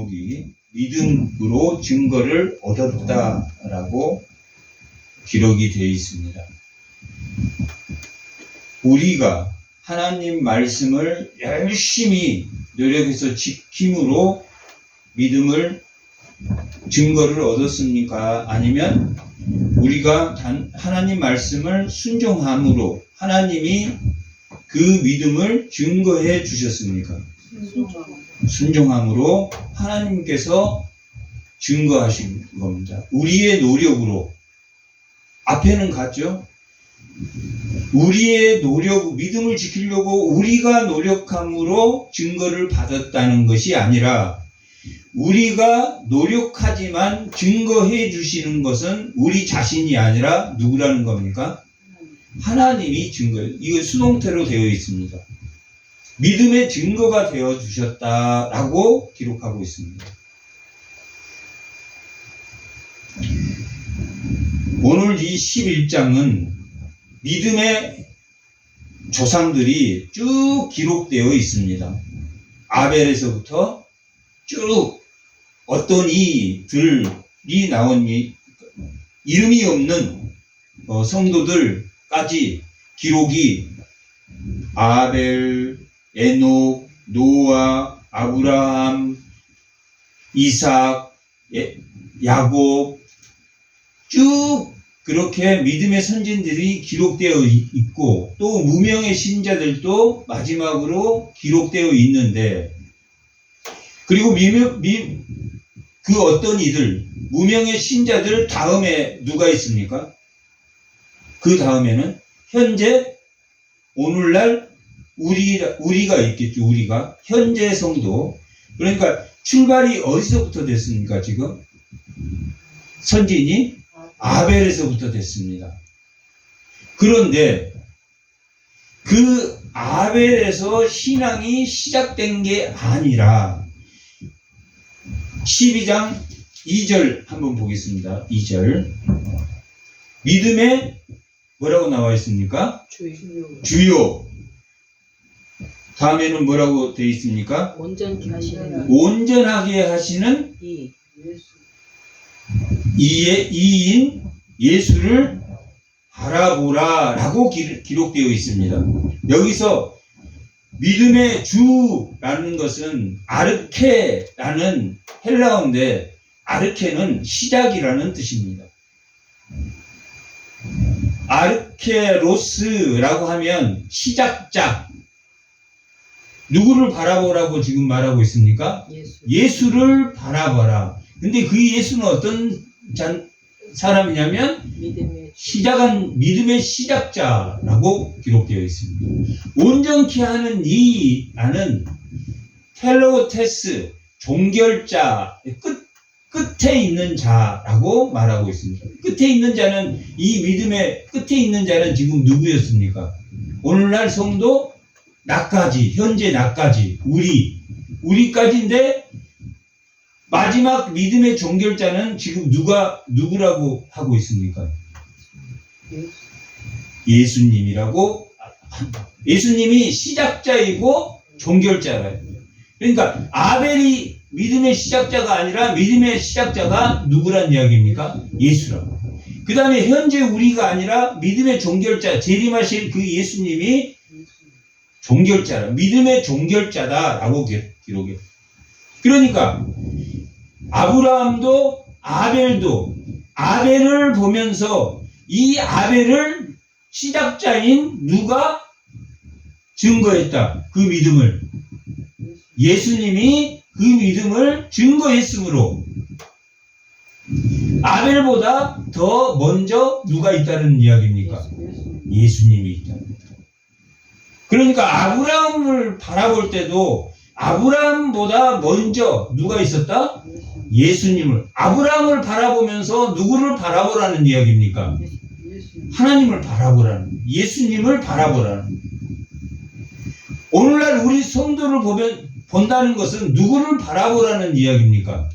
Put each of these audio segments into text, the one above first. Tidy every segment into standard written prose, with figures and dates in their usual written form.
에녹이 믿음으로 증거를 얻었다라고 기록이 되어 있습니다. 우리가 하나님 말씀을 열심히 노력해서 지킴으로 믿음을 증거를 얻었습니까? 아니면 우리가 하나님 말씀을 순종함으로 하나님이 그 믿음을 증거해 주셨습니까? 순종함으로 하나님께서 증거하신 겁니다. 우리의 노력으로 앞에는 갔죠. 우리의 노력, 믿음을 지키려고 우리가 노력함으로 증거를 받았다는 것이 아니라 우리가 노력하지만 증거해 주시는 것은 우리 자신이 아니라 누구라는 겁니까? 하나님이 증거해요. 이거 수동태로 되어 있습니다. 믿음의 증거가 되어 주셨다라고 기록하고 있습니다. 오늘 이 11장은 믿음의 조상들이 쭉 기록되어 있습니다. 아벨에서부터 쭉 어떤 이들이 나온 이름이 없는 성도들까지 기록이 아벨, 에녹, 노아, 아브라함, 이삭, 야곱 쭉 그렇게 믿음의 선진들이 기록되어 있고 또 무명의 신자들도 마지막으로 기록되어 있는데 그리고 그 어떤 이들 무명의 신자들 다음에 누가 있습니까? 그 다음에는 현재 오늘날 우리가 있겠죠. 우리가 현재 성도. 그러니까 출발이 어디서부터 됐습니까? 지금 선진이 아벨에서부터 됐습니다. 그런데 그 아벨에서 신앙이 시작된 게 아니라 12장 2절 한번 보겠습니다. 2절 믿음에 뭐라고 나와 있습니까? 주요. 다음에는 뭐라고 되어 있습니까? 온전하게 하시는 이인 예수를 바라보라 라고 기록되어 있습니다. 여기서 믿음의 주라는 것은 아르케라는 헬라어인데 아르케는 시작이라는 뜻입니다. 아르케로스라고 하면 시작자. 누구를 바라보라고 지금 말하고 있습니까? 예수를 바라봐라. 근데 그 예수는 어떤 사람이냐면 믿음의 시작자라고 기록되어 있습니다. 온전케 하는 이라는 텔로테스 종결자 끝에 있는 자라고 말하고 있습니다. 끝에 있는 자는 이 믿음의 끝에 있는 자는 지금 누구였습니까? 오늘날 성도 나까지 현재 나까지 우리까지인데 마지막 믿음의 종결자는 지금 누구라고 하고 있습니까? 예수님이라고. 예수님이 시작자이고 종결자라요. 그러니까 아벨이 믿음의 시작자가 아니라 믿음의 시작자가 누구란 이야기입니까? 예수라고. 그 다음에 현재 우리가 아니라 믿음의 종결자, 재림하실 그 예수님이 종결자라, 믿음의 종결자다라고 기록해요. 그러니까 아브라함도 아벨도 아벨을 보면서 이 아벨을 시작자인 누가 증거했다. 그 믿음을 예수님이 그 믿음을 증거했으므로 아벨보다 더 먼저 누가 있다는 이야기입니까? 예수님이 있다. 그러니까 아브라함을 바라볼 때도 아브라함보다 먼저 누가 있었다? 예수님을. 아브라함을 바라보면서 누구를 바라보라는 이야기입니까? 하나님을 바라보라는, 예수님을 바라보라는. 오늘날 우리 성도를 본다는 것은 누구를 바라보라는 이야기입니까?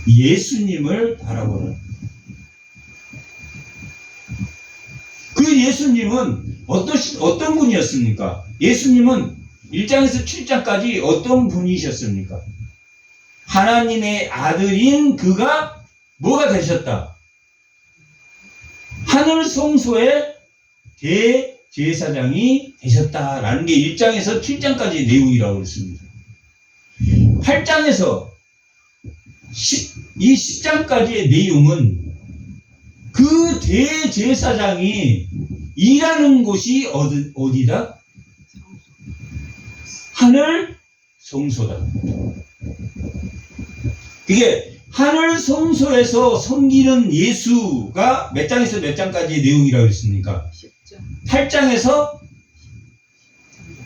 예수님을 바라보라는. 그 예수님은 어떤 분이었습니까? 예수님은 1장에서 7장까지 어떤 분이셨습니까? 하나님의 아들인 그가 뭐가 되셨다? 하늘 성소의 대제사장이 되셨다라는 게 1장에서 7장까지의 내용이라고 그랬습니다. 8장에서 이 10장까지의 내용은 그 대제사장이 일하는 곳이 어디다? 하늘 성소다. 이게 하늘 성소에서 섬기는 예수가 몇 장에서 몇 장까지의 내용이라고 했습니까? 8장에서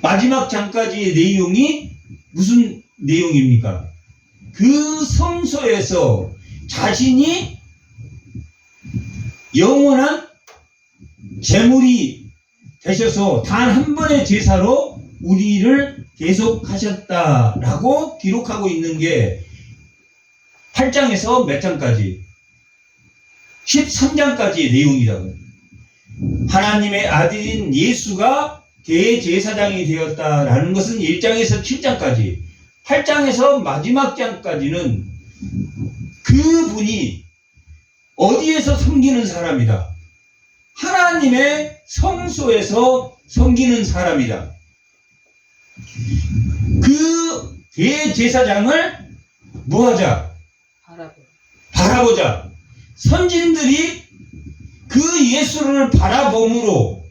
마지막 장까지의 내용이 무슨 내용입니까? 그 성소에서 자신이 영원한 제물이 되셔서 단 한 번의 제사로 우리를 계속하셨다라고 기록하고 있는 게 8장에서 몇 장까지? 13장까지의 내용이라고요. 하나님의 아들인 예수가 대제사장이 되었다라는 것은 1장에서 7장까지, 8장에서 마지막 장까지는 그분이 어디에서 섬기는 사람이다? 하나님의 성소에서 섬기는 사람이다. 그 대제사장을 뭐하자? 바라보자. 선진들이 그 예수를 바라봄으로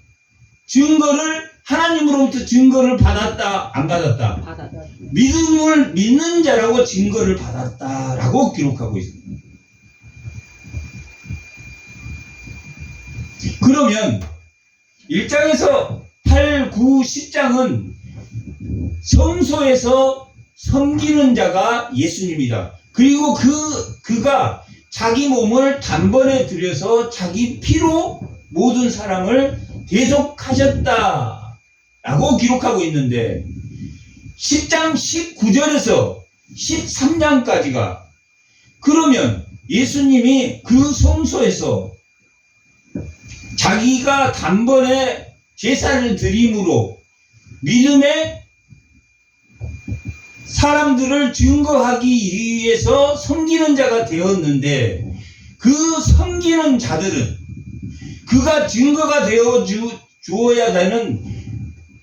증거를, 하나님으로부터 증거를 받았다, 안 받았다? 받았다. 믿음을 믿는 자라고 증거를 받았다라고 기록하고 있습니다. 그러면 1장에서 8, 9, 10장은 성소에서 섬기는 자가 예수님이다. 그리고 그가 자기 몸을 단번에 들여서 자기 피로 모든 사람을 대속하셨다라고 기록하고 있는데 10장 19절에서 13장까지가 그러면 예수님이 그 성소에서 자기가 단번에 제사를 드림으로 믿음의 사람들을 증거하기 위해서 섬기는 자가 되었는데 그 섬기는 자들은 그가 증거가 되어 주어야 되는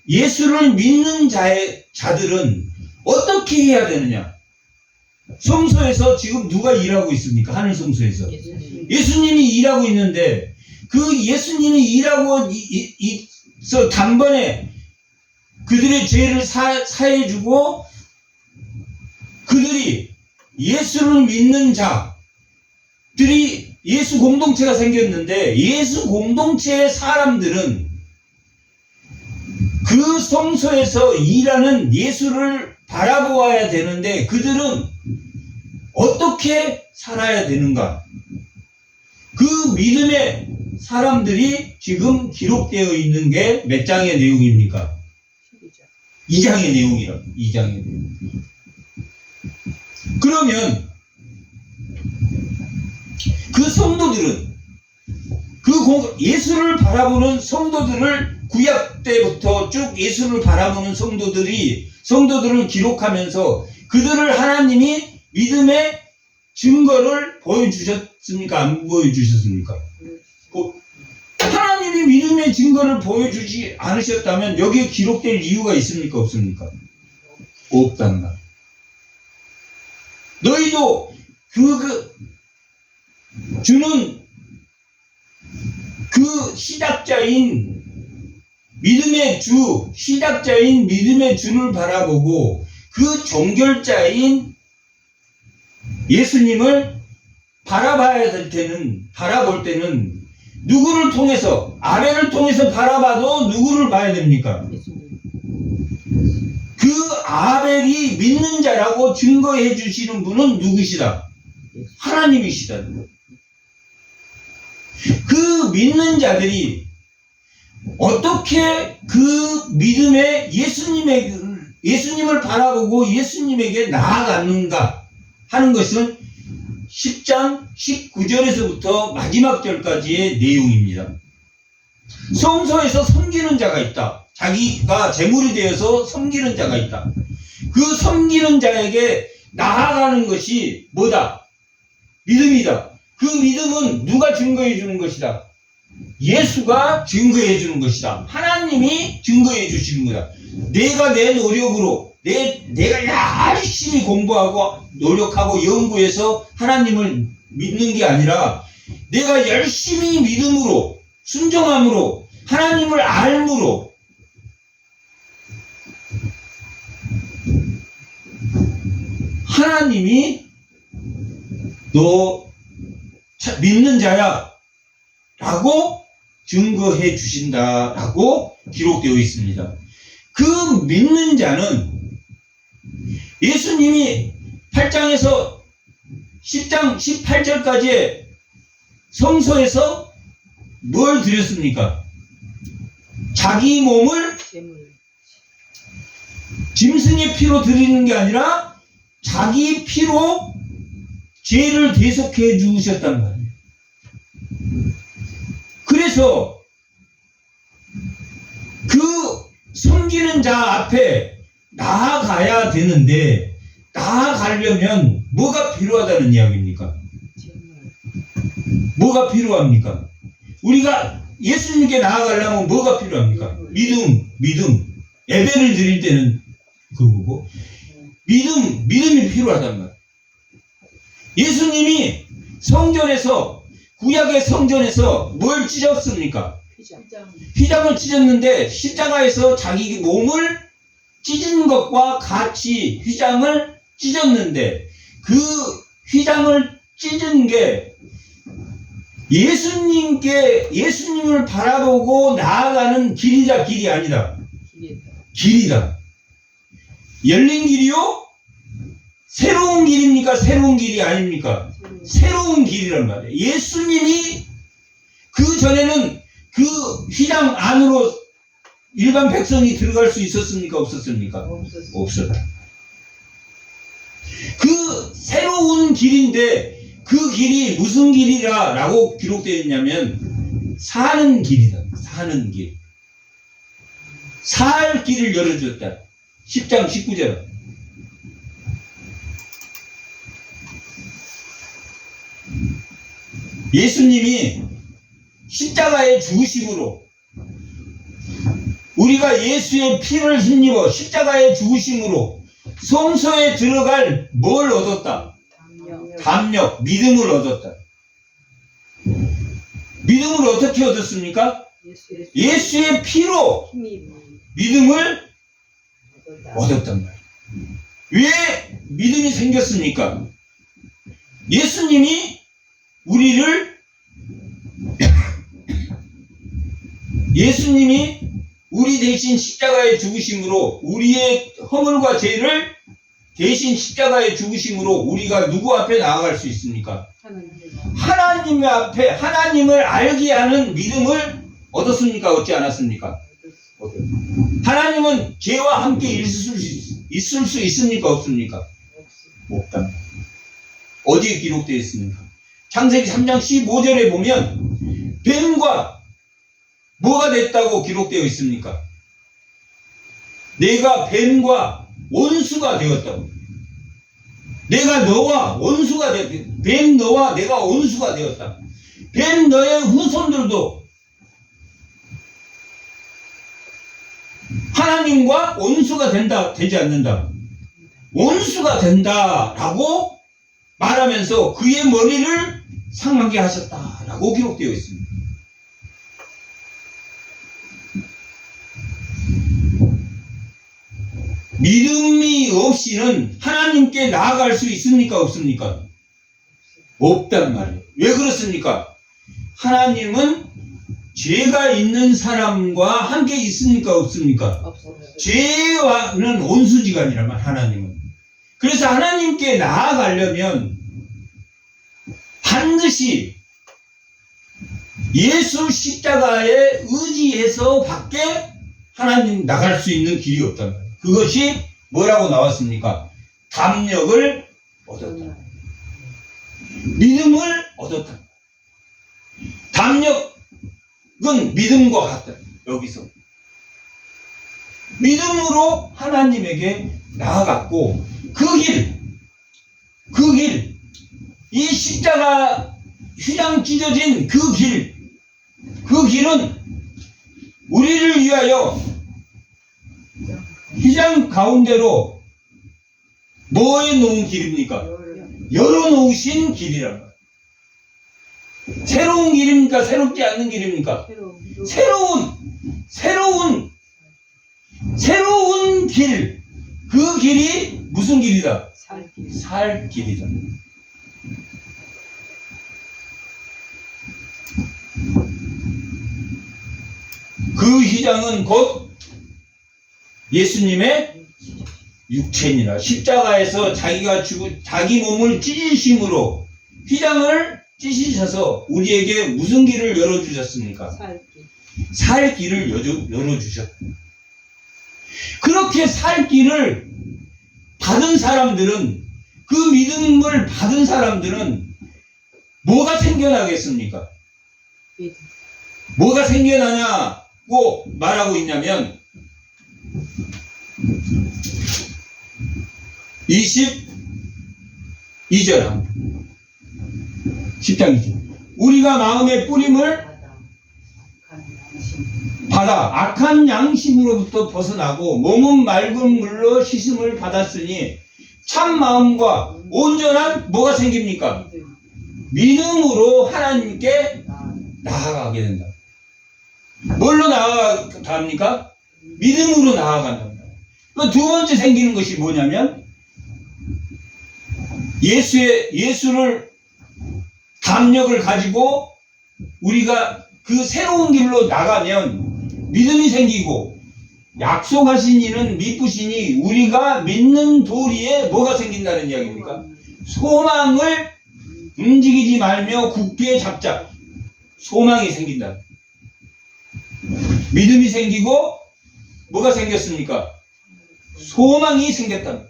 예수를 믿는 자들은 어떻게 해야 되느냐? 성소에서 지금 누가 일하고 있습니까? 하늘 성소에서 예수님이 일하고 있는데 그 예수님이 일하고 있어 단번에 그들의 죄를 사해주고 그들이 예수를 믿는 자들이 예수 공동체가 생겼는데 예수 공동체의 사람들은 그 성소에서 일하는 예수를 바라보아야 되는데 그들은 어떻게 살아야 되는가? 그 믿음의 사람들이 지금 기록되어 있는 게 몇 장의 내용입니까? 2장의 내용이라. 2장의 내용. 그러면 그 성도들은 예수를 바라보는 성도들을 구약 때부터 쭉 예수를 바라보는 성도들을 기록하면서 그들을 하나님이 믿음의 증거를 보여주셨습니까? 안 보여주셨습니까? 하나님이 믿음의 증거를 보여주지 않으셨다면 여기에 기록될 이유가 있습니까? 없습니까? 없단 말. 너희도 주는 그 시작자인 믿음의 주를 바라보고 그 종결자인 예수님을 바라볼 때는 누구를 통해서, 아벨을 통해서 바라봐도 누구를 봐야 됩니까? 그 아벨이 믿는 자라고 증거해 주시는 분은 누구시다? 하나님이시다. 그 믿는 자들이 어떻게 그 믿음의 예수님을 바라보고 예수님에게 나아갔는가 하는 것은 10장 19절에서부터 마지막 절까지의 내용입니다. 성소에서 섬기는 자가 있다. 자기가 제물이 되어서 섬기는 자가 있다. 그 섬기는 자에게 나아가는 것이 뭐다? 믿음이다. 그 믿음은 누가 증거해 주는 것이다? 예수가 증거해 주는 것이다. 하나님이 증거해 주시는 거다. 내가 내 노력으로 내가 열심히 공부하고 노력하고 연구해서 하나님을 믿는 게 아니라 내가 열심히 믿음으로 순종함으로 하나님을 알므로 하나님이 너 믿는 자야 라고 증거해 주신다 라고 기록되어 있습니다. 그 믿는 자는 예수님이 8장에서 10장 18절까지의 성서에서 뭘 드렸습니까? 자기 몸을 짐승의 피로 드리는 게 아니라 자기 피로 죄를 대속해 주셨단 말이에요. 그래서 그 섬기는 자 앞에 나아가야 되는데 나아가려면 뭐가 필요하다는 이야기입니까? 뭐가 필요합니까? 우리가 예수님께 나아가려면 뭐가 필요합니까? 믿음. 예배를 드릴 때는 그거고 믿음이 필요하단 말이에요. 예수님이 성전에서 구약의 성전에서 뭘 찢었습니까? 휘장을 찢었는데 십자가에서 자기 몸을 찢은 것과 같이 휘장을 찢었는데 그 휘장을 찢은 게 예수님을 바라보고 나아가는 길이다, 길이 아니다. 길이다. 열린 길이요? 새로운 길입니까? 새로운 길이 아닙니까? 새로운 길이란 말이에요. 예수님이 그 전에는 그 휘장 안으로 일반 백성이 들어갈 수 있었습니까? 없었습니까? 없었다. 그 새로운 길인데 그 길이 무슨 길이라 라고 기록되어 있냐면 사는 길이다. 사는 길. 살 길을 열어줬다. 10장 19절. 예수님이 십자가의 죽으심으로 우리가 예수의 피를 힘입어 십자가의 죽으심으로 성소에 들어갈 뭘 얻었다? 담력, 믿음을 얻었다. 믿음을 어떻게 얻었습니까? 예수의 피로 믿음을 얻었단 말이에요. 왜 믿음이 생겼습니까? 예수님이 우리 대신 십자가에 죽으심으로 우리의 허물과 죄를 대신 십자가에 죽으심으로 우리가 누구 앞에 나아갈 수 있습니까? 하나님 앞에 하나님을 알게 하는 믿음을 얻었습니까? 얻지 않았습니까? 하나님은 죄와 함께 있을 수 있습니까? 없습니까? 없다. 어디에 기록되어 있습니까? 창세기 3장 15절에 보면 뱀과 뭐가 됐다고 기록되어 있습니까? 내가 뱀과 원수가 되었다고. 내가 너와 원수가 되었다. 뱀 너와 내가 원수가 되었다. 뱀 너의 후손들도 하나님과 원수가 되지 않는다. 원수가 된다라고 말하면서 그의 머리를 상하게 하셨다라고 기록되어 있습니다. 믿음이 없이는 하나님께 나아갈 수 있습니까? 없습니까? 없단 말이에요. 왜 그렇습니까? 하나님은 죄가 있는 사람과 함께 있습니까? 없습니까? 없어요. 죄와는 온수지간이란 말, 하나님은. 그래서 하나님께 나아가려면 반드시 예수 십자가에 의지해서 밖에 하나님 나갈 수 있는 길이 없단 말이에요. 그것이 뭐라고 나왔습니까? 담력을 얻었다. 믿음을 얻었다. 담력은 믿음과 같다. 여기서. 믿음으로 하나님에게 나아갔고 그 길, 그 길, 이 십자가 휘장 찢어진 그 길은 우리를 위하여 휘장 가운데로 뭐에 놓은 길입니까? 열어놓으신 길이란 말이에요. 새로운 길입니까? 새롭지 않는 길입니까? 새로운 길. 그 길이 무슨 길이다? 살 길이다. 그 휘장은 곧 예수님의 육체니라. 십자가에서 자기가 자기 몸을 찢으심으로 휘장을 찢으셔서 우리에게 무슨 길을 열어주셨습니까? 살 길을 열어주셨다. 그렇게 살 길을 받은 사람들은, 그 믿음을 받은 사람들은 뭐가 생겨나겠습니까? 뭐가 생겨나냐고 말하고 있냐면 22절 10장 2절 우리가 마음의 뿌림을 받아 악한 양심으로부터 벗어나고 몸은 맑은 물로 씻음을 받았으니 참 마음과 온전한 뭐가 생깁니까? 믿음으로 하나님께 나아가게 된다. 뭘로 나아갑니까? 믿음으로 나아간답니다. 그 두 번째 생기는 것이 뭐냐면 예수를 담력을 가지고 우리가 그 새로운 길로 나가면 믿음이 생기고 약속하신 이는 믿으시니 우리가 믿는 도리에 뭐가 생긴다는 이야기입니까? 소망을 움직이지 말며 굳게 잡자. 소망이 생긴다. 믿음이 생기고 뭐가 생겼습니까? 소망이 생겼다.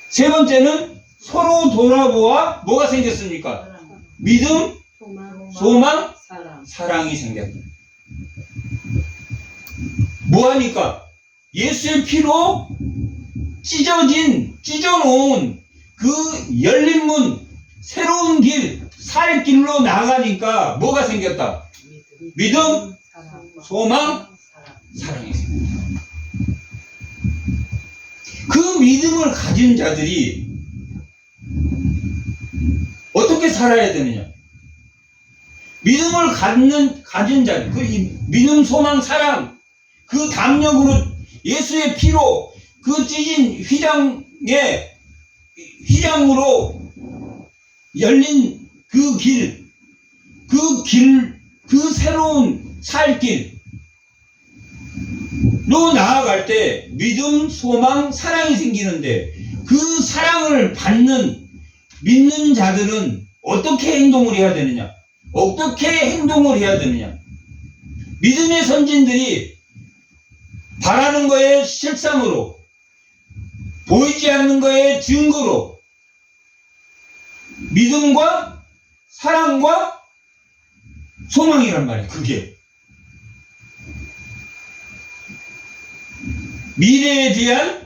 세 번째는 서로 돌아보아 뭐가 생겼습니까? 믿음, 소망, 사랑이 생겼다. 뭐하니까? 예수의 피로 찢어놓은 그 열린 문, 새로운 길, 살 길로 나가니까 뭐가 생겼다? 믿음, 소망, 사랑이 생겼다. 그 믿음을 가진 자들이 어떻게 살아야 되느냐? 믿음을 가진 자들, 그 믿음, 소망, 사랑, 그 담력으로 예수의 피로 그 찢은 휘장으로 열린 그 새로운 살 길로 나아갈 때 믿음, 소망, 사랑이 생기는데 그 사랑을 믿는 자들은 어떻게 행동을 해야 되느냐? 믿음의 선진들이 바라는 거에 실상으로, 보이지 않는 거에 증거로 믿음과 사랑과 소망이란 말이에요. 그게 미래에 대한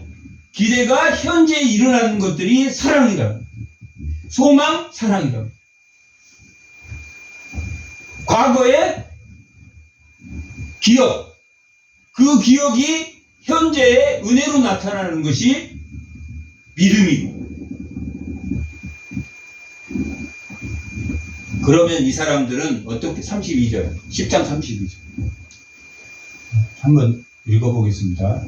기대가 현재 일어나는 것들이 사랑이다. 소망, 사랑이다. 과거의 기억, 그 기억이 현재의 은혜로 나타나는 것이 믿음이고, 그러면 이 사람들은 어떻게 10장 32절 한번 읽어보겠습니다.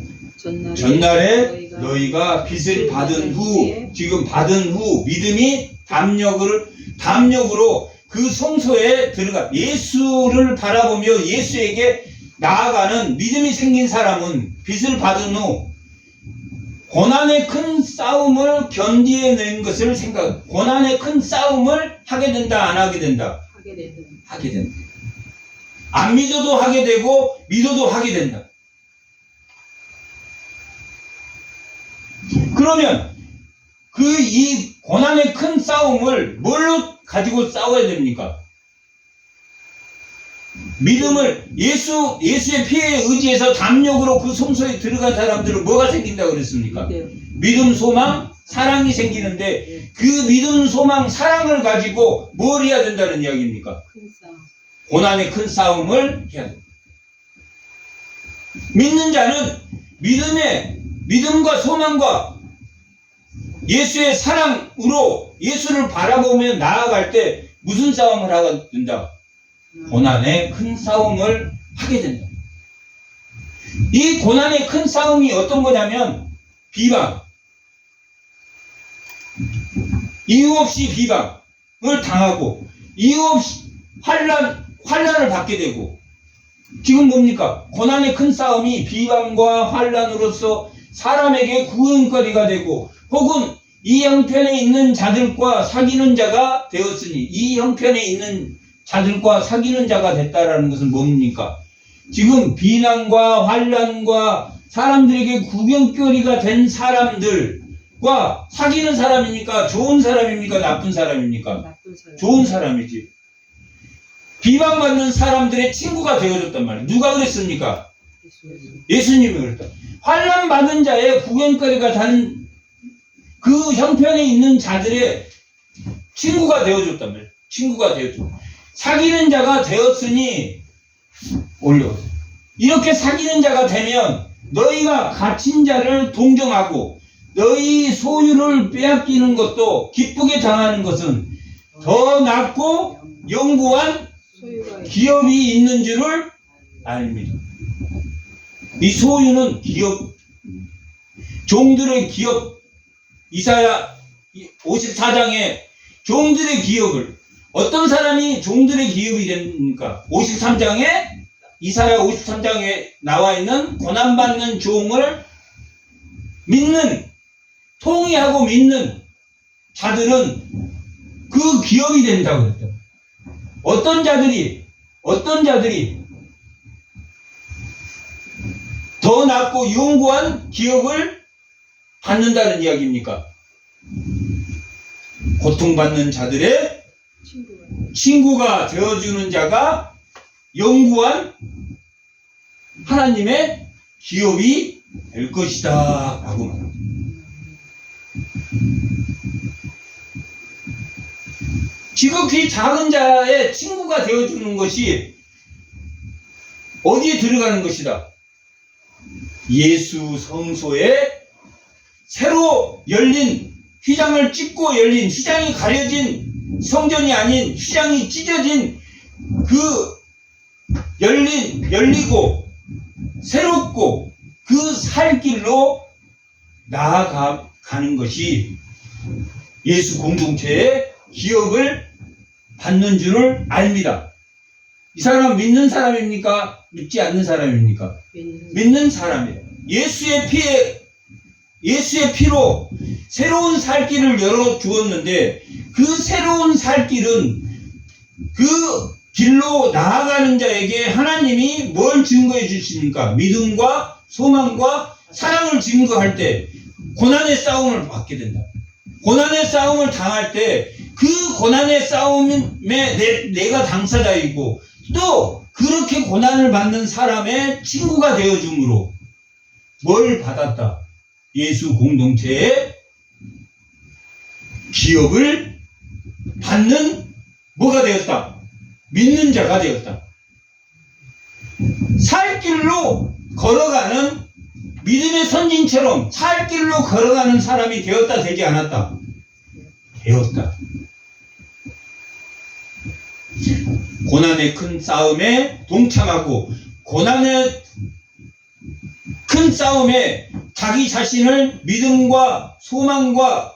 전날에 너희가 빚을 받은 후, 지금 받은 후 믿음이 담력으로 그 성소에 들어가 예수를 바라보며 예수에게 나아가는 믿음이 생긴 사람은 빚을 받은 후 고난의 큰 싸움을 견디어낸 것을 고난의 큰 싸움을 하게 된다, 안 하게 된다? 하게 된다. 안 믿어도 하게 되고 믿어도 하게 된다. 그러면 이 고난의 큰 싸움을 뭘로 가지고 싸워야 됩니까? 믿음을 예수의 피에 의지해서 담력으로 그 성소에 들어간 사람들은 뭐가 생긴다고 그랬습니까? 믿음, 소망, 사랑이 생기는데 그 믿음, 소망, 사랑을 가지고 뭘 해야 된다는 이야기입니까? 큰 싸움. 고난의 큰 싸움을 해야 됩니다. 믿는 자는 믿음과 소망과 예수의 사랑으로 예수를 바라보며 나아갈 때 무슨 싸움을 하게 된다? 고난의 큰 싸움을 하게 된다. 이 고난의 큰 싸움이 어떤 거냐면 비방, 이유 없이 비방을 당하고 이유 없이 환난을 받게 되고, 지금 뭡니까? 고난의 큰 싸움이 비방과 환난으로서 사람에게 구원거리가 되고, 혹은 이 형편에 있는 자들과 사귀는 자가 되었으니, 이 형편에 있는 자들과 사귀는 자가 됐다라는 것은 뭡니까? 지금 비난과 환난과 사람들에게 구경거리가 된 사람들과 사귀는 사람입니까? 좋은 사람입니까? 나쁜 사람입니까? 나쁜 사람. 좋은 사람이지. 비방받는 사람들의 친구가 되어줬단 말이에요. 누가 그랬습니까? 예수님이 그랬다. 환난 받은 자의 구경거리가 된 그 형편에 있는 자들의 친구가 되어줬단 말이에요. 친구가 되어줘. 사귀는 자가 되었으니 올려. 이렇게 사귀는 자가 되면 너희가 갇힌 자를 동정하고 너희 소유를 빼앗기는 것도 기쁘게 당하는 것은 더 낫고 영구한 기업이 있는 줄을 압니다. 이 소유는 기업, 종들의 기업, 이사야 54장에 종들의 기업을, 어떤 사람이 종들의 기업이 됩니까? 53장에, 이사야 53장에 나와 있는 고난받는 종을 믿는, 통의하고 믿는 자들은 그 기업이 된다고 그랬죠. 어떤 자들이 더 낫고 영구한 기업을 받는다는 이야기입니까? 고통받는 자들의 친구가 되어주는 자가 영구한 하나님의 기업이 될 것이다 라고 말합니다. 지극히 작은 자의 친구가 되어주는 것이 어디에 들어가는 것이다? 예수 성소에 새로 열린, 휘장을 찢고 열린, 휘장이 가려진 성전이 아닌 휘장이 찢어진 그 열리고 새롭고 그 살 길로 나아가는 것이 예수 공동체의 기업을 받는 줄을 압니다. 이 사람은 믿는 사람입니까? 믿지 않는 사람입니까? 믿는 사람이에요. 예수의 피로 새로운 살 길을 열어 주었는데, 그 새로운 살 길은 그 길로 나아가는 자에게 하나님이 뭘 증거해 주십니까? 믿음과 소망과 사랑을 증거할 때 고난의 싸움을 받게 된다. 고난의 싸움을 당할 때 그 고난의 싸움에 내가 당사자이고, 또 그렇게 고난을 받는 사람의 친구가 되어줌으로 뭘 받았다? 예수 공동체의 기업을 받는 뭐가 되었다? 믿는 자가 되었다. 살 길로 걸어가는 믿음의 선진처럼 살 길로 걸어가는 사람이 되었다, 되지 않았다? 되었다. 고난의 큰 싸움에 동참하고, 고난의 큰 싸움에 자기 자신을 믿음과 소망과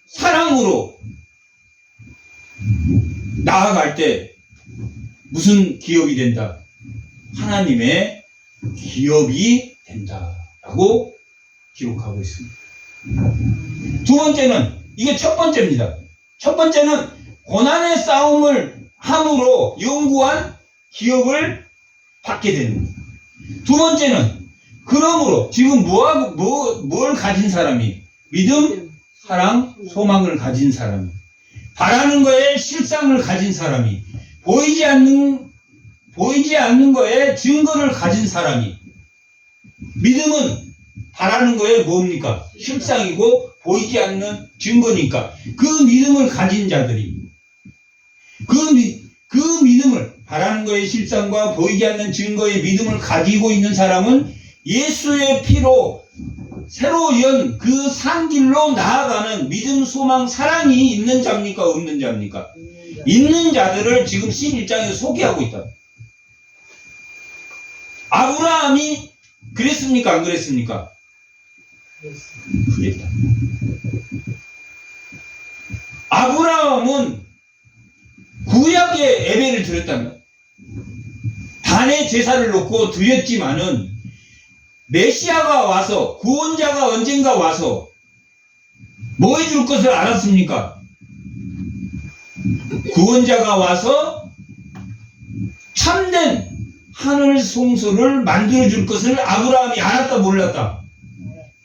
사랑으로 나아갈 때 무슨 기업이 된다? 하나님의 기업이 된다라고 기록하고 있습니다. 두 번째는, 이게 첫 번째입니다. 첫 번째는 고난의 싸움을 함으로 영구한 기업을 받게 되는 겁니다. 두 번째는, 그러므로 지금 뭘 가진 사람이? 믿음, 사랑, 소망을 가진 사람이, 바라는 거에 실상을 가진 사람이, 보이지 않는 거에 증거를 가진 사람이, 믿음은 바라는 거에 뭡니까? 실상이고, 보이지 않는 증거니까 그 믿음을 가진 자들이 그 믿음을 바라는 거의 실상과 보이지 않는 증거의 믿음을 가지고 있는 사람은 예수의 피로 새로 연 그 산길로 나아가는 믿음, 소망, 사랑이 있는 자입니까? 없는 자입니까? 있는 자들을 지금 11장에 소개하고 있다. 아브라함이 그랬습니까? 안 그랬습니까? 그랬다. 아브라함은 구약의 예배를 드렸다면 단의 제사를 놓고 드렸지만은 메시아가 와서 구원자가 언젠가 와서 뭐 해줄 것을 알았습니까? 구원자가 와서 참된 하늘 성소를 만들어줄 것을 아브라함이 알았다 몰랐다?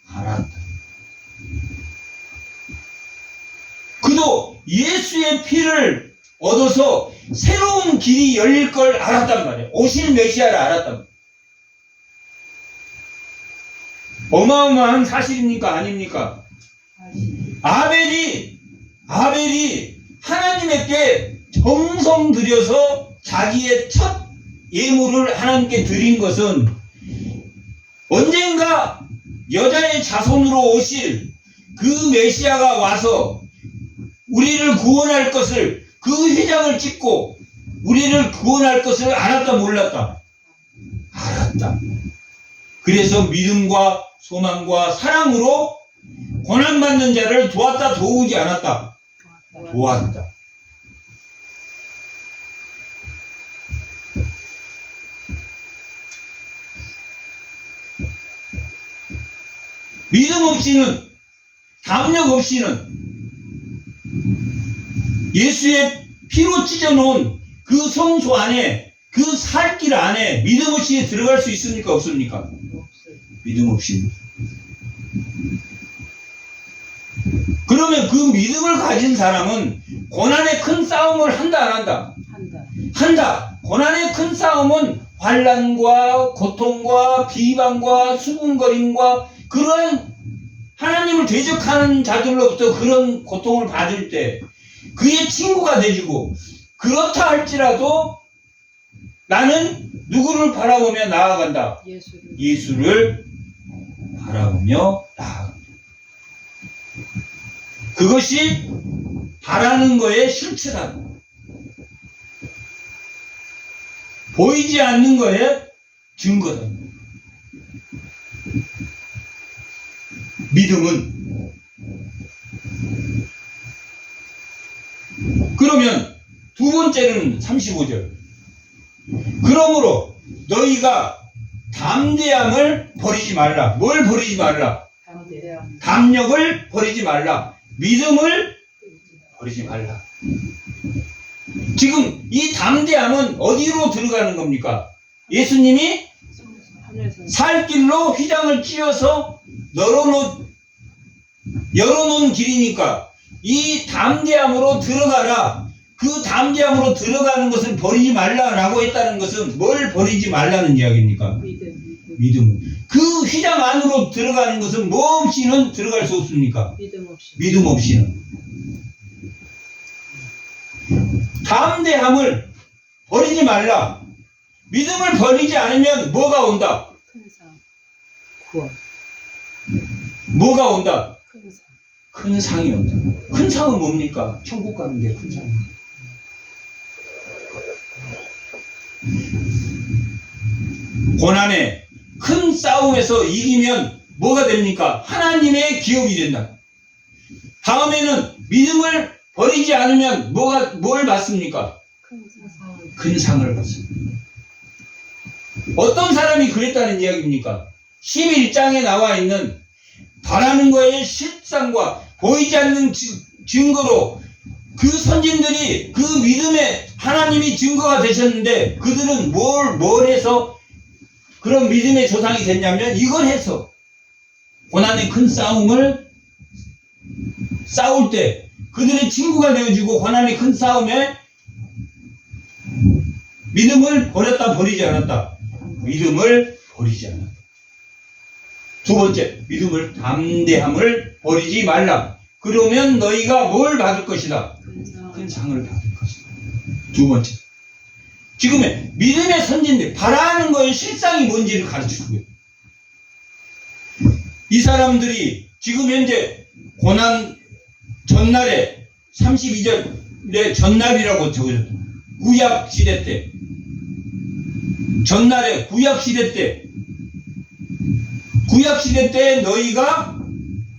알았다. 그도 예수의 피를 얻어서 새로운 길이 열릴 걸 알았단 말이에요. 오실 메시아를 알았단 말이에요. 어마어마한 사실입니까? 아닙니까? 아벨이 하나님께 정성 들여서 자기의 첫 예물을 하나님께 드린 것은 언젠가 여자의 자손으로 오실 그 메시아가 와서 우리를 구원할 것을 그 휘장을 찍고 우리를 구원할 것을 알았다 몰랐다? 알았다. 그래서 믿음과 소망과 사랑으로 고난받는 자를 도왔다 도우지 않았다? 도왔다. 믿음 없이는, 담력 없이는 예수의 피로 찢어놓은 그 성소 안에, 그 살길 안에 믿음 없이 들어갈 수 있습니까? 없습니까? 믿음 없이. 그러면 그 믿음을 가진 사람은 고난의 큰 싸움을 한다 안 한다? 한다. 고난의 큰 싸움은 환난과 고통과 비방과 수군거림과 그런 하나님을 대적하는 자들로부터 그런 고통을 받을 때 그의 친구가 되주고, 그렇다 할지라도 나는 누구를 바라보며 나아간다? 예수를 바라보며 나아간다. 그것이 바라는 거의 실체다. 보이지 않는 거의 증거다. 믿음은. 그러면 두 번째는 35절. 그러므로 너희가 담대함을 버리지 말라. 뭘 버리지 말라? 담력을 버리지 말라. 믿음을 버리지 말라. 지금 이 담대함은 어디로 들어가는 겁니까? 예수님이 살 길로 휘장을 찧어서 열어놓은 길이니까 이 담대함으로 들어가라. 그 담대함으로 들어가는 것을 버리지 말라라고 했다는 것은 뭘 버리지 말라는 이야기입니까? 믿음. 그 휘장 안으로 들어가는 것은 뭐 없이는 들어갈 수 없습니까? 믿음 없이는. 담대함을 버리지 말라. 믿음을 버리지 않으면 뭐가 온다? 구원. 뭐가 온다? 큰 상이 온다. 큰 상은 뭡니까? 천국 가는 게 큰 상입니다. 고난의 큰 싸움에서 이기면 뭐가 됩니까? 하나님의 기업이 된다. 다음에는 믿음을 버리지 않으면 뭘 받습니까? 큰 상을 받습니다. 어떤 사람이 그랬다는 이야기입니까? 11장에 나와 있는 바라는 거의 실상과 보이지 않는 증거로 그 선진들이 그 믿음에 하나님이 증거가 되셨는데 그들은 뭘 해서 그런 믿음의 조상이 됐냐면 이걸 해서 고난의 큰 싸움을 싸울 때 그들의 친구가 되어지고 고난의 큰 싸움에 믿음을 버렸다 버리지 않았다. 믿음을 버리지 않았다. 두 번째, 믿음을 담대함을 버리지 말라. 그러면 너희가 뭘 받을 것이다? 큰 상을 받을 것이다. 두 번째, 지금의 믿음의 선진들 바라는 거의 실상이 뭔지를 가르치고 있어요. 이 사람들이 지금 현재 고난 전날에 32절의 전날이라고 적어졌다. 구약 시대 때, 전날에 구약 시대 때 너희가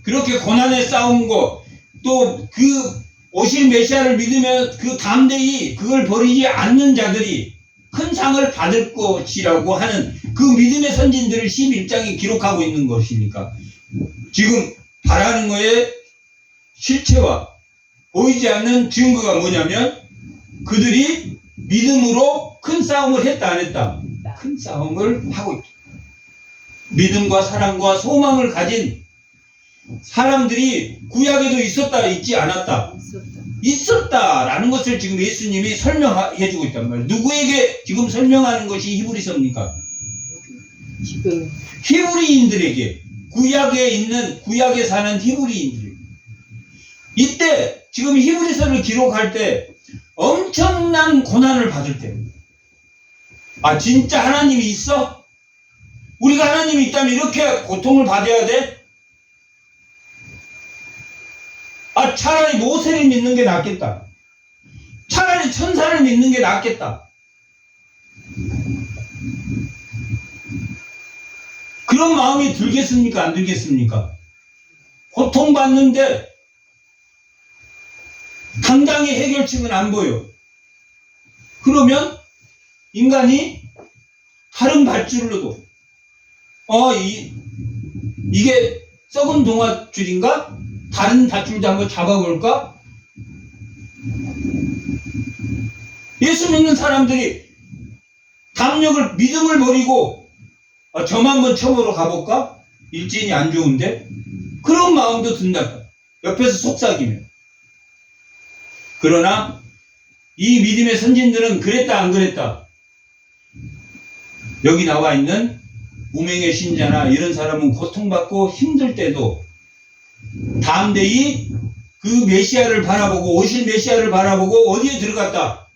그렇게 고난에 싸운 거, 또 그 오실 메시아를 믿으면 그 담대히 그걸 버리지 않는 자들이 큰 상을 받을 것이라고 하는 그 믿음의 선진들을 11장에 기록하고 있는 것이니까, 지금 바라는 거에 실체와 보이지 않는 증거가 뭐냐면, 그들이 믿음으로 큰 싸움을 했다 안 했다? 큰 싸움을 하고 있다. 믿음과 사랑과 소망을 가진 사람들이 구약에도 있었다 있지 않았다? 있었다라는 것을 지금 예수님이 설명해 주고 있단 말이에요. 누구에게 지금 설명하는 것이 히브리서입니까? 히브리인들에게, 구약에 사는 히브리인들에게. 이때 지금 히브리서를 기록할 때 엄청난 고난을 받을 때, 아 진짜 하나님이 있어? 우리가 하나님이 있다면 이렇게 고통을 받아야 돼? 아 차라리 모세를 믿는 게 낫겠다. 차라리 천사를 믿는 게 낫겠다. 그런 마음이 들겠습니까? 안 들겠습니까? 고통받는데 당장의 해결책은 안 보여. 그러면 인간이 다른 밧줄로도 이게 썩은 동아줄인가? 다른 밧줄도 한번 잡아볼까? 예수 믿는 사람들이 담력을, 믿음을 버리고 점 한번 쳐보러 가볼까? 일진이 안 좋은데? 그런 마음도 든다. 옆에서 속삭이면. 그러나 이 믿음의 선진들은 그랬다 안 그랬다? 여기 나와 있는 무명의 신자나 이런 사람은 고통받고 힘들 때도 담대히 그 메시아를 바라보고, 오실 메시아를 바라보고 어디에 들어갔다?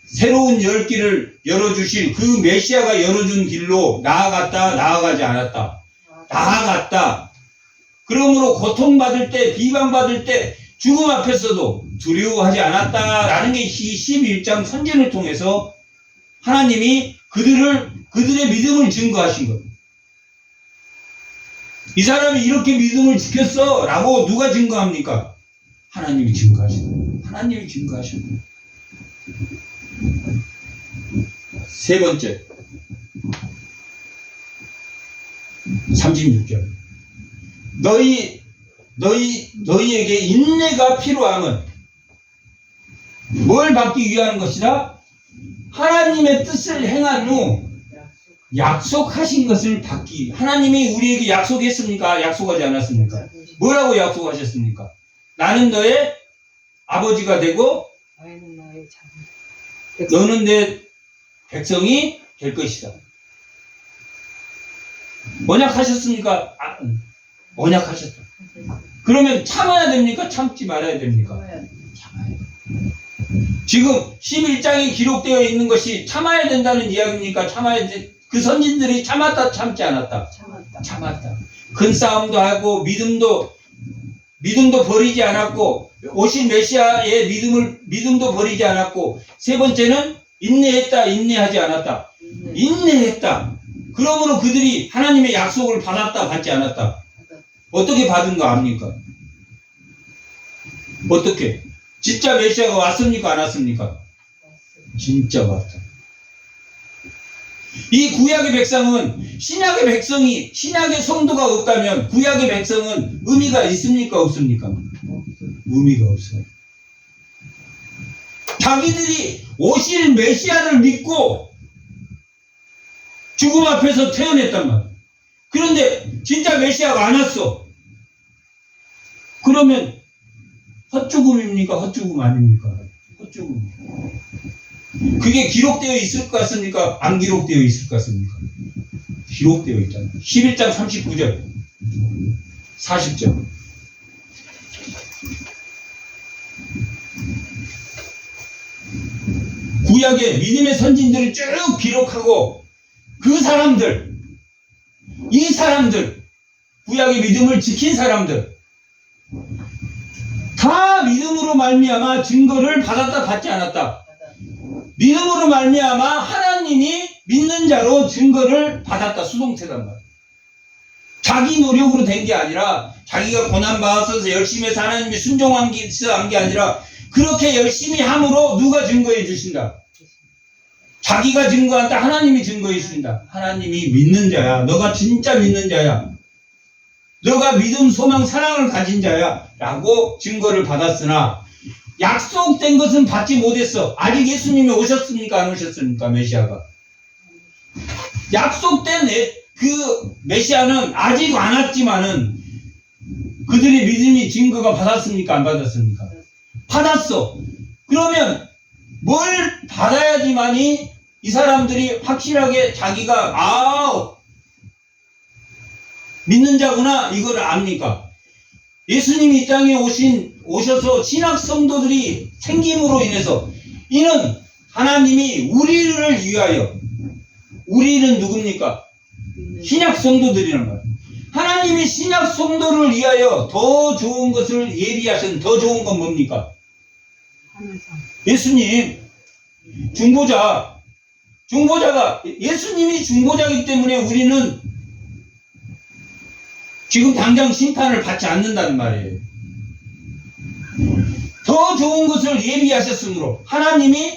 새로운 열길을 열어주실 그 메시아가 열어준 길로 나아갔다, 나아가지 않았다? 나아갔다. 그러므로 고통받을 때, 비방받을 때, 죽음 앞에서도 두려워하지 않았다라는 게 이 11장 선진을 통해서 하나님이 그들의 믿음을 증거하신 겁니다. 이 사람이 이렇게 믿음을 지켰어 라고 누가 증거합니까? 하나님이 증거하신다. 하나님이 증거하신다. 세 번째, 36절. 너희에게 인내가 필요함은 뭘 받기 위한 것이다? 하나님의 뜻을 행한 후 약속하신 것을 받기. 하나님이 우리에게 약속했습니까? 약속하지 않았습니까? 뭐라고 약속하셨습니까? 나는 너의 아버지가 되고 너는 내 백성이 될 것이다. 언약하셨습니까? 언약하셨다. 그러면 참아야 됩니까? 참지 말아야 됩니까? 참아야 돼. 지금 11장에 기록되어 있는 것이 참아야 된다는 이야기입니까? 참아야 돼. 그 선진들이 참았다, 참지 않았다? 참았다. 큰 싸움도 하고 믿음도 버리지 않았고, 오신 메시아의 믿음도 버리지 않았고, 세 번째는 인내했다, 인내하지 않았다? 인내했다. 그러므로 그들이 하나님의 약속을 받았다, 받지 않았다? 어떻게 받은 거 압니까? 어떻게? 진짜 메시아가 왔습니까? 안 왔습니까? 진짜 왔다. 이 구약의 백성은 신약의 성도가 없다면 구약의 백성은 의미가 있습니까? 없습니까? 의미가 없어요. 자기들이 오실 메시아를 믿고 죽음 앞에서 태어났단 말이야. 그런데 진짜 메시아가 안 왔어. 그러면 헛죽음입니까? 헛죽음 아닙니까? 헛죽음. 그게 기록되어 있을 것 같습니까? 안 기록되어 있을 것 같습니까? 기록되어 있잖아요. 11장 39절, 40절. 구약의 믿음의 선진들을 쭉 기록하고 그 사람들, 이 사람들, 구약의 믿음을 지킨 사람들 다 믿음으로 말미암아 증거를 받았다 받지 않았다. 믿음으로 말미암아 하나님이 믿는 자로 증거를 받았다. 수동태단 말이야. 자기 노력으로 된 게 아니라 자기가 고난받아서 열심히 해서 하나님이 순종한 게 아니라 그렇게 열심히 함으로 누가 증거해 주신다. 자기가 증거한다. 하나님이 증거해 주신다. 하나님이 믿는 자야. 너가 진짜 믿는 자야. 너가 믿음, 소망, 사랑을 가진 자야. 라고 증거를 받았으나 약속된 것은 받지 못했어. 아직 예수님이 오셨습니까? 안 오셨습니까? 메시아가. 약속된 그 메시아는 아직 안 왔지만은 그들의 믿음이 증거가 받았습니까? 안 받았습니까? 받았어. 그러면 뭘 받아야지만이 이 사람들이 확실하게 자기가 믿는 자구나 이걸 압니까? 예수님이 이 땅에 오셔서 신약 성도들이 생김으로 인해서 이는 하나님이 우리를 위하여, 우리는 누굽니까? 신약 성도들이란 말이에요. 하나님이 신약 성도를 위하여 더 좋은 것을 예비하신 더 좋은 건 뭡니까? 예수님 중보자가 예수님이 중보자이기 때문에 우리는 지금 당장 심판을 받지 않는다는 말이에요. 더 좋은 것을 예비하셨으므로 하나님이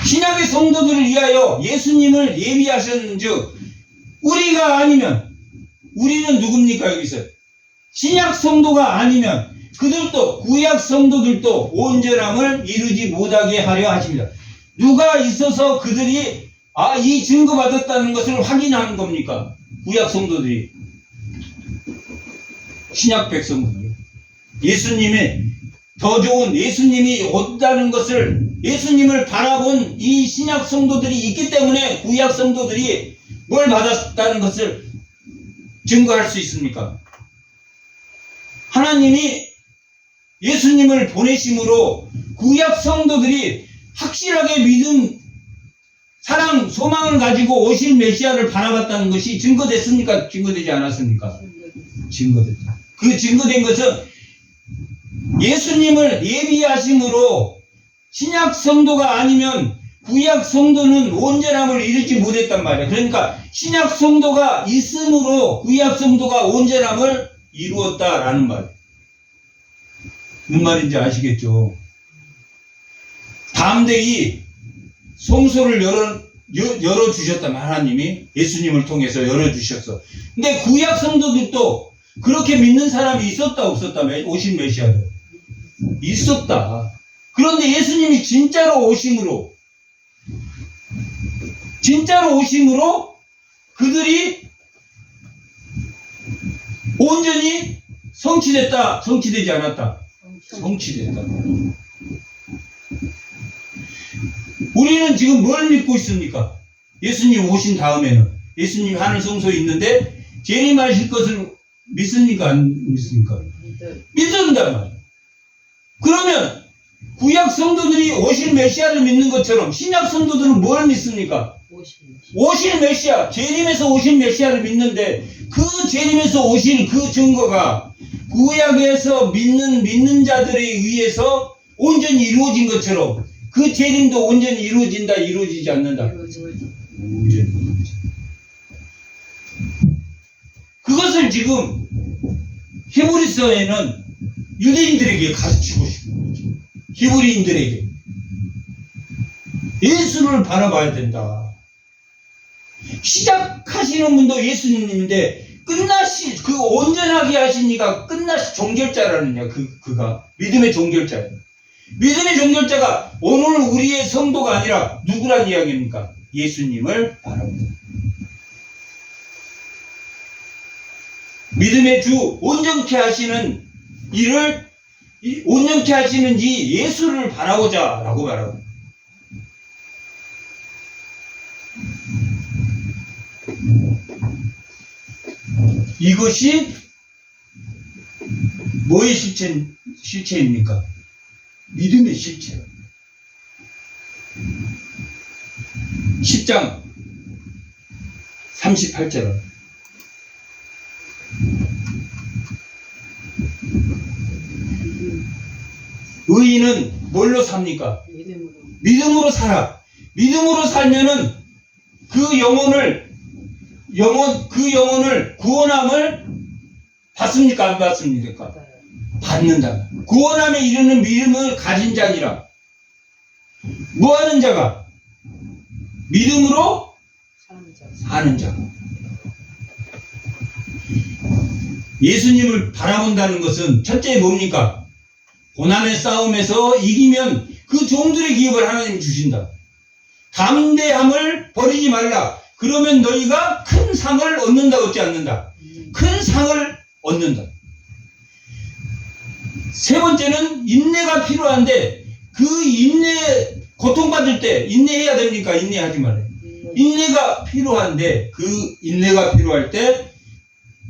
신약의 성도들을 위하여 예수님을 예비하셨는즉 우리가 아니면 우리는 누굽니까? 여기서 신약 성도가 아니면 그들도 구약 성도들도 온전함을 이루지 못하게 하려 하십니다. 누가 있어서 그들이 이 증거받았다는 것을 확인하는 겁니까? 구약 성도들이, 신약 백성들. 예수님의 더 좋은 예수님이 온다는 것을 예수님을 바라본 이 신약 성도들이 있기 때문에 구약 성도들이 뭘 받았다는 것을 증거할 수 있습니까? 하나님이 예수님을 보내심으로 구약 성도들이 확실하게 믿음, 사랑, 소망을 가지고 오실 메시아를 바라봤다는 것이 증거됐습니까? 증거되지 않았습니까? 증거됐다. 그 증거된 것은 예수님을 예비하심으로 신약 성도가 아니면 구약 성도는 온전함을 이루지 못했단 말이에요. 그러니까 신약 성도가 있음으로 구약 성도가 온전함을 이루었다라는 말이에요. 무슨 말인지 아시겠죠? 담대히 성소를 열어주셨다면 하나님이 예수님을 통해서 열어주셨어. 근데 구약 성도들도 그렇게 믿는 사람이 있었다 없었다? 오신 메시아들 있었다. 그런데 예수님이 진짜로 오심으로 그들이 온전히 성취됐다, 성취되지 않았다? 성취됐다. 우리는 지금 뭘 믿고 있습니까? 예수님 오신 다음에는 예수님이 하늘 성소에 있는데 재림하실 것을 믿습니까? 안 믿습니까? 믿는단 말이에요. 그러면 구약 성도들이 오실 메시아를 믿는 것처럼 신약 성도들은 뭘 믿습니까? 오실 메시아, 재림에서 오신 메시아를 믿는데 그 재림에서 오실 그 증거가 구약에서 믿는 자들에 의해서 온전히 이루어진 것처럼 그 재림도 온전히 이루어진다, 이루어지지 않는다? 온전히 이루어진다. 그것을 지금 히브리서에는 유대인들에게 가르치고 싶은 거죠. 히브리인들에게 예수를 바라봐야 된다. 시작하시는 분도 예수님인데 그 온전하게 하신 이가 종결자라느냐, 그가 믿음의 종결자예요. 믿음의 종결자가 오늘 우리의 성도가 아니라 누구란 이야기입니까? 예수님을 바라봅니다. 믿음의 주, 온전케 하시는 이 예수를 바라보자 라고 말하고, 이것이 뭐의 실체입니까? 믿음의 실체예요. 10장 38절. 의인은 뭘로 삽니까? 믿음으로 살아. 믿음으로 살면은 그 영혼을 구원함을 받습니까? 안 받습니까? 받는다. 구원함에 이르는 믿음을 가진 자니라. 뭐 하는 자가? 믿음으로 사는 자가. 예수님을 바라본다는 것은 첫째 뭡니까? 고난의 싸움에서 이기면 그 종들의 기업을 하나님이 주신다. 담대함을 버리지 말라. 그러면 너희가 큰 상을 얻는다, 얻지 않는다? 큰 상을 얻는다. 세 번째는 인내가 필요한데, 그 인내, 고통받을 때 인내해야 됩니까? 인내하지 말아요. 인내가 필요한데, 그 인내가 필요할 때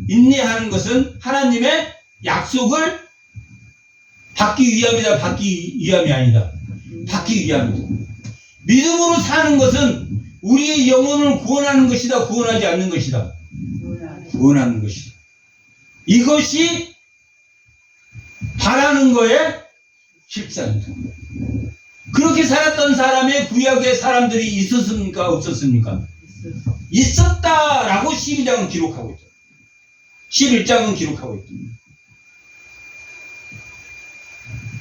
인내하는 것은 하나님의 약속을 받기 위함이다, 받기 위함이 아니다. 받기 위함이다. 믿음으로 사는 것은 우리의 영혼을 구원하는 것이다, 구원하지 않는 것이다. 구원하는 것이다. 이것이 바라는 거에 실상이다. 그렇게 살았던 사람의 구약의 사람들이 있었습니까? 없었습니까? 있었다라고 12장은 기록하고 있다. 11장은 기록하고 있다.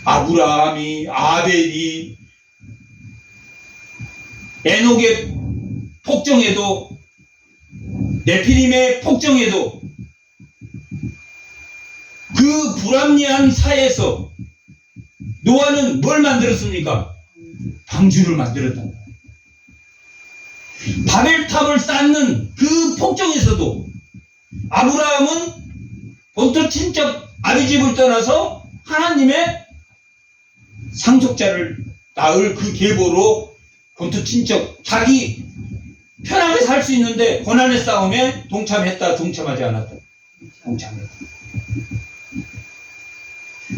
아브라함이, 아벨이, 에녹의 폭정에도, 네피림의 폭정에도 그 불합리한 사회에서 노아는 뭘 만들었습니까? 방주를 만들었다. 바벨탑을 쌓는 그 폭정에서도 아브라함은 본토 친척 아비집을 떠나서 하나님의 상속자를 낳을 그 계보로 본토 친척, 자기 편하게 살 수 있는데 고난의 싸움에 동참했다, 동참하지 않았다? 동참했다.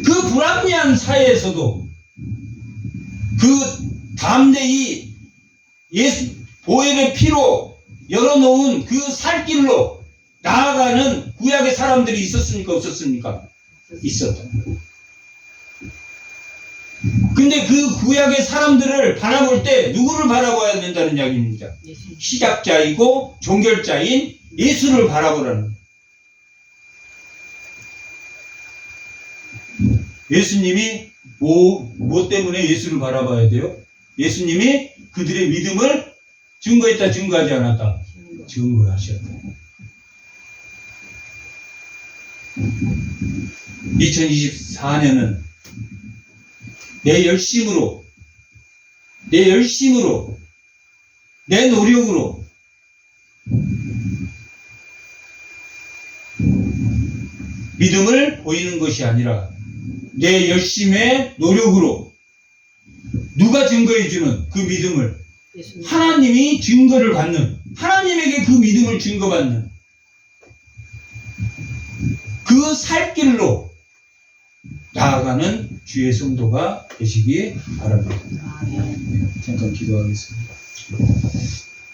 그 불합리한 사회에서도 그 담대히 예수 보혈의 피로 열어놓은 그 살길로 나아가는 구약의 사람들이 있었습니까? 없었습니까? 있었다. 근데 그 구약의 사람들을 바라볼 때 누구를 바라봐야 된다는 이야기입니다. 시작자이고 종결자인 예수를 바라보라는. 예수님이 뭐 때문에 예수를 바라봐야 돼요? 예수님이 그들의 믿음을 증거했다, 증거하지 않았다? 증거하셨다. 2024년은 내 열심으로, 내 노력으로 믿음을 보이는 것이 아니라 내 열심의 노력으로 누가 증거해주는 그 믿음을 하나님이 증거를 받는, 하나님에게 그 믿음을 증거받는 그 살길로 나아가는 주의 성도가 되시기 바랍니다. 잠깐 기도하겠습니다.